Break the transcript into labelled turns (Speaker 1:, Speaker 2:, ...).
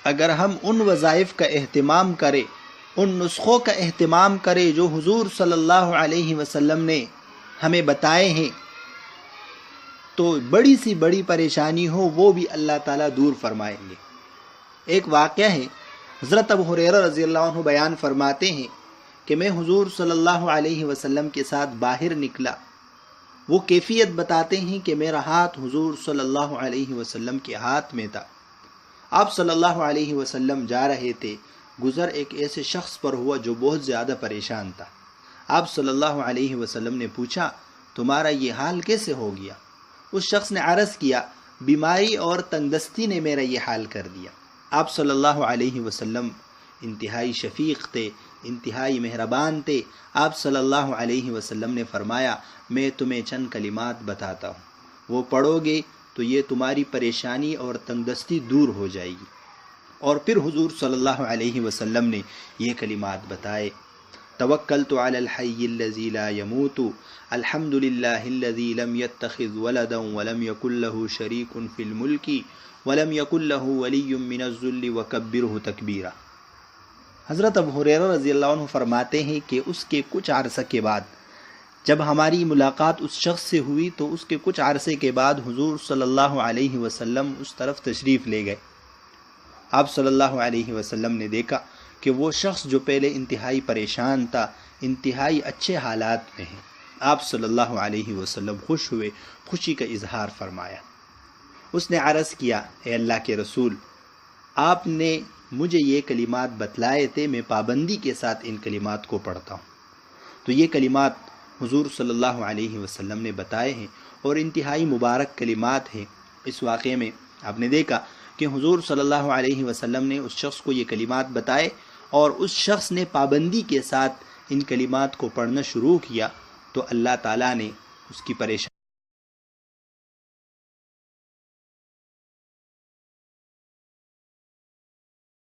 Speaker 1: اگر ہم ان وظائف کا اہتمام کریں، ان نسخوں کا اہتمام کریں جو حضور صلی اللہ علیہ وسلم نے ہمیں بتائے ہیں، تو بڑی سی بڑی پریشانی ہو وہ بھی اللہ تعالیٰ دور فرمائیں گے۔ ایک واقعہ ہے، حضرت ابو ہریرہ رضی اللہ عنہ بیان فرماتے ہیں کہ میں حضور صلی اللہ علیہ وسلم کے ساتھ باہر نکلا۔ وہ کیفیت بتاتے ہیں کہ میرا ہاتھ حضور صلی اللہ علیہ وسلم کے ہاتھ میں تھا۔ آپ صلی اللہ علیہ وسلم جا رہے تھے، گزر ایک ایسے شخص پر ہوا جو بہت زیادہ پریشان تھا۔ آپ صلی اللہ علیہ وسلم نے پوچھا، تمہارا یہ حال کیسے ہو گیا؟ اس شخص نے عرض کیا، بیماری اور تنگدستی نے میرا یہ حال کر دیا۔ آپ صلی اللہ علیہ وسلم انتہائی شفیق تھے، انتہائی مہربان تھے۔ آپ صلی اللہ علیہ وسلم نے فرمایا، میں تمہیں چند کلمات بتاتا ہوں، وہ پڑھو گے تو یہ تمہاری پریشانی اور تنگدستی دور ہو جائے گی۔ اور پھر حضور صلی اللہ علیہ وسلم نے یہ کلمات بتائے، توکلت علی الحی الذی لا یموت، الحمد للہ الذی لم یتخذ ولدا ولم یکن له شریک فی الملک ولم یکن له ولی من الذل وکبرہ تکبیرا۔ حضرت ابو ہریرہ رضی اللہ عنہ فرماتے ہیں کہ اس کے کچھ عرصہ کے بعد جب ہماری ملاقات اس شخص سے ہوئی تو اس کے کچھ عرصے کے بعد حضور صلی اللہ علیہ وسلم اس طرف تشریف لے گئے۔ آپ صلی اللہ علیہ وسلم نے دیکھا کہ وہ شخص جو پہلے انتہائی پریشان تھا، انتہائی اچھے حالات میں ہے۔ آپ صلی اللہ علیہ وسلم خوش ہوئے، خوشی کا اظہار فرمایا۔ اس نے عرض کیا، اے اللہ کے رسول، آپ نے مجھے یہ کلمات بتلائے تھے، میں پابندی کے ساتھ ان کلمات کو پڑھتا ہوں۔ تو یہ کلمات حضور صلی اللہ علیہ وسلم نے بتائے ہیں اور انتہائی مبارک کلمات ہیں۔ اس واقعے میں آپ نے دیکھا کہ حضور صلی اللہ علیہ وسلم نے اس شخص کو یہ کلمات بتائے اور اس شخص نے پابندی کے ساتھ ان کلمات کو پڑھنا شروع کیا، تو اللہ تعالیٰ نے اس کی پریشانی